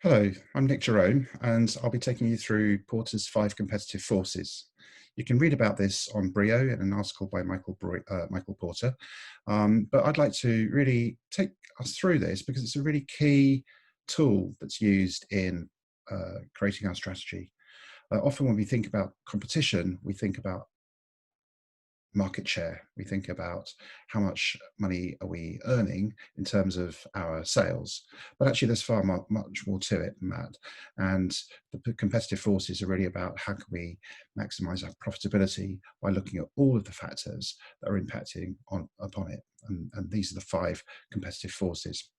Hello, I'm Nick Jerome, and I'll be taking you through Porter's 5 competitive forces. You can read about this on Brio in an article by Michael Porter, but I'd like to really take us through this because it's a really key tool that's used in creating our strategy. Often when we think about competition, we think about market share. We think about how much money are we earning in terms of our sales, but actually there's much more to it than that. And the competitive forces are really about how can we maximize our profitability by looking at all of the factors that are impacting upon it. And these are the 5 competitive forces.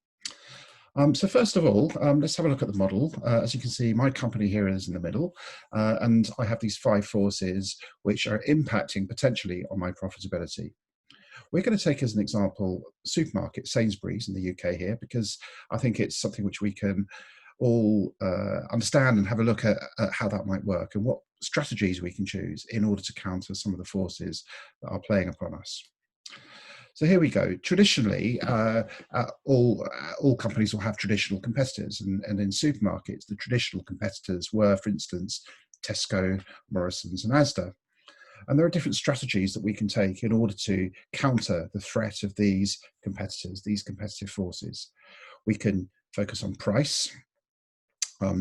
So first of all, let's have a look at the model. As you can see, my company here is in the middle, and I have these 5 forces which are impacting potentially on my profitability. We're going to take as an example supermarket, Sainsbury's in the UK here, because I think it's something which we can all understand and have a look at how that might work and what strategies we can choose in order to counter some of the forces that are playing upon us. So here we go. Traditionally, all companies will have traditional competitors, and in supermarkets, the traditional competitors were, for instance, Tesco, Morrisons, and Asda. And there are different strategies that we can take in order to counter the threat of these competitors, these competitive forces. We can focus on price.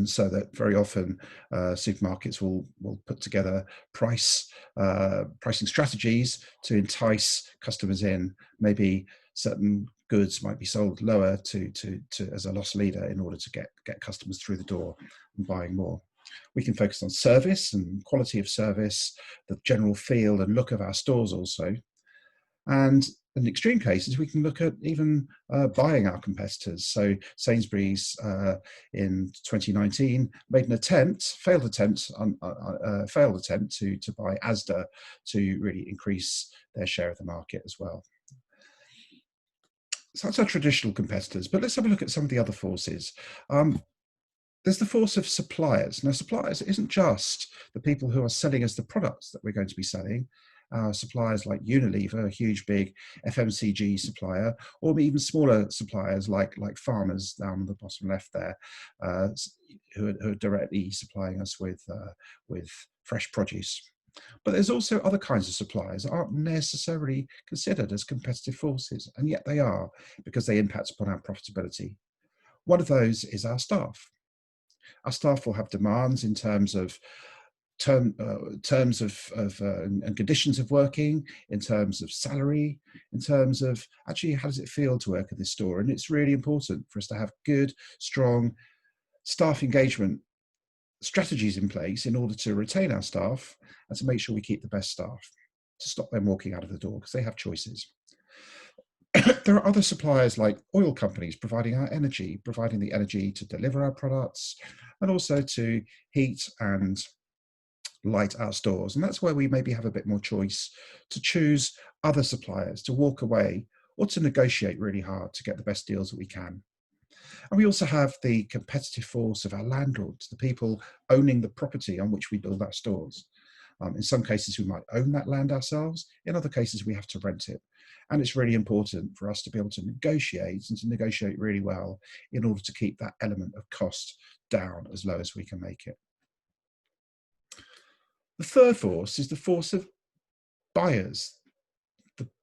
So that very often supermarkets will put together pricing strategies to entice customers in. Maybe certain goods might be sold lower to as a loss leader in order to get customers through the door and buying more. We can focus on service and quality of service, the general feel and look of our stores also. And in extreme cases, we can look at even buying our competitors. So Sainsbury's in 2019 made an failed attempt to buy Asda to really increase their share of the market as well. So that's our traditional competitors, but let's have a look at some of the other forces. There's the force of suppliers. Now, suppliers isn't just the people who are selling us the products that we're going to be selling. Suppliers like Unilever, a huge big FMCG supplier, or even smaller suppliers like farmers down the bottom left there, who are directly supplying us with fresh produce. But there's also other kinds of suppliers that aren't necessarily considered as competitive forces, and yet they are, because they impact upon our profitability. One of those is our staff. Our staff will have demands in terms of terms of and conditions of working, in terms of salary, in terms of actually how does it feel to work at this store. And it's really important for us to have good, strong staff engagement strategies in place in order to retain our staff and to make sure we keep the best staff, to stop them walking out of the door because they have choices. There are other suppliers like oil companies providing the energy to deliver our products and also to heat and light our stores. And that's where we maybe have a bit more choice to choose other suppliers, to walk away or to negotiate really hard to get the best deals that we can. And we also have the competitive force of our landlords, the people owning the property on which we build our stores. In some cases, we might own that land ourselves. In other cases, we have to rent it. And it's really important for us to be able to negotiate and to negotiate really well in order to keep that element of cost down as low as we can make it. The third force is the force of buyers,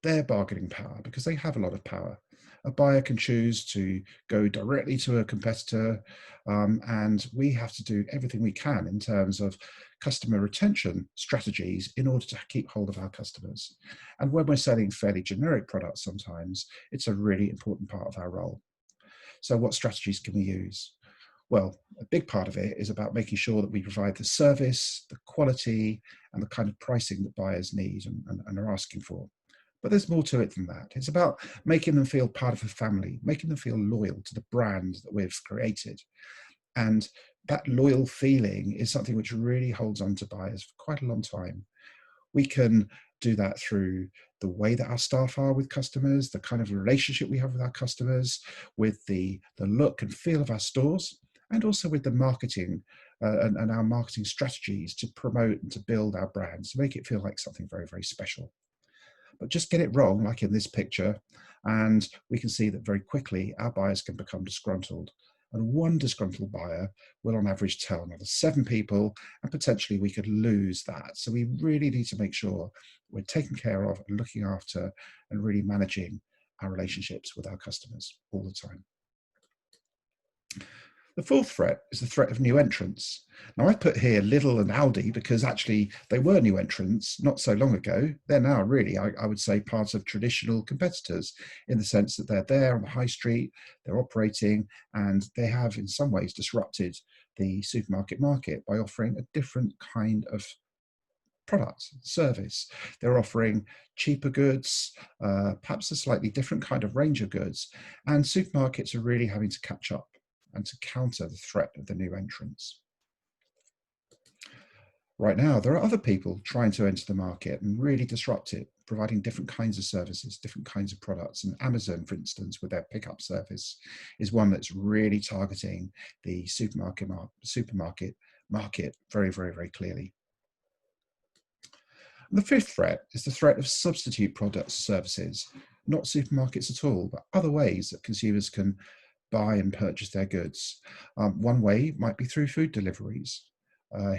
their bargaining power, because they have a lot of power. A buyer can choose to go directly to a competitor, and we have to do everything we can in terms of customer retention strategies in order to keep hold of our customers. And when we're selling fairly generic products, sometimes it's a really important part of our role. So what strategies can we use? Well, a big part of it is about making sure that we provide the service, the quality, and the kind of pricing that buyers need and are asking for. But there's more to it than that. It's about making them feel part of the family, making them feel loyal to the brand that we've created. And that loyal feeling is something which really holds on to buyers for quite a long time. We can do that through the way that our staff are with customers, the kind of relationship we have with our customers, with the look and feel of our stores, and also with the marketing and our marketing strategies to promote and to build our brands, to make it feel like something very, very special. But just get it wrong, like in this picture, and we can see that very quickly our buyers can become disgruntled. and one disgruntled buyer will on average tell another 7 people, and potentially we could lose that. So we really need to make sure we're taking care of and looking after and really managing our relationships with our customers all the time. The fourth threat is the threat of new entrants. Now, I've put here Lidl and Aldi because actually they were new entrants not so long ago. They're now really, I would say, part of traditional competitors in the sense that they're there on the high street, they're operating, and they have in some ways disrupted the supermarket market by offering a different kind of product, service. They're offering cheaper goods, perhaps a slightly different kind of range of goods, and supermarkets are really having to catch up and to counter the threat of the new entrants. Right now, there are other people trying to enter the market and really disrupt it, providing different kinds of services, different kinds of products. And Amazon, for instance, with their pickup service, is one that's really targeting the supermarket market very, very, very clearly. And the fifth threat is the threat of substitute products and services, not supermarkets at all, but other ways that consumers can buy and purchase their goods. One way might be through food deliveries.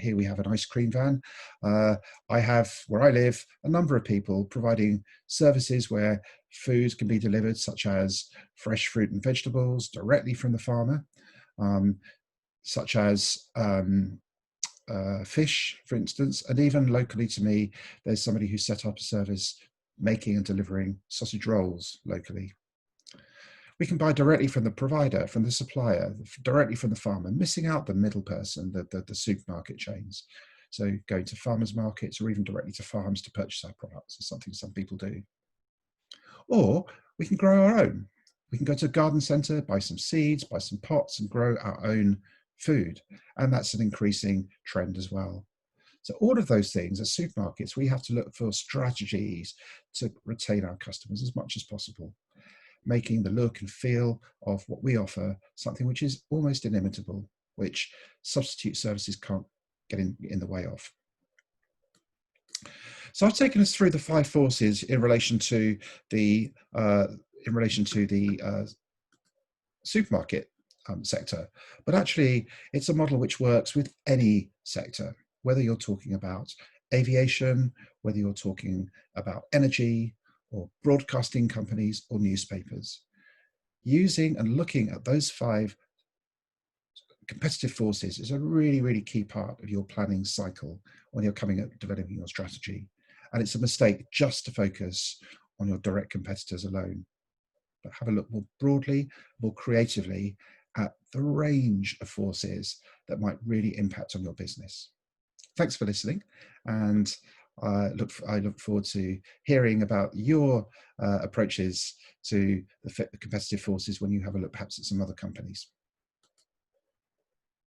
Here we have an ice cream van. I have, where I live, a number of people providing services where food can be delivered, such as fresh fruit and vegetables directly from the farmer, such as fish, for instance, and even locally to me, there's somebody who set up a service making and delivering sausage rolls locally. We can buy directly from the provider, from the supplier, directly from the farmer, missing out the middle person, the supermarket chains. So going to farmers markets or even directly to farms to purchase our products is something some people do. Or we can grow our own. We can go to a garden centre, buy some seeds, buy some pots and grow our own food. And that's an increasing trend as well. So all of those things, as supermarkets, we have to look for strategies to retain our customers as much as possible, making the look and feel of what we offer something which is almost inimitable, which substitute services can't get in the way of. So I've taken us through the 5 forces in relation to the supermarket sector, but actually it's a model which works with any sector, whether you're talking about aviation, whether you're talking about energy, or broadcasting companies or newspapers. Using and looking at those 5 competitive forces is a really, really key part of your planning cycle when you're coming at developing your strategy. And it's a mistake just to focus on your direct competitors alone, but have a look more broadly, more creatively at the range of forces that might really impact on your business. Thanks for listening, and I look forward to hearing about your approaches to the competitive forces when you have a look perhaps at some other companies.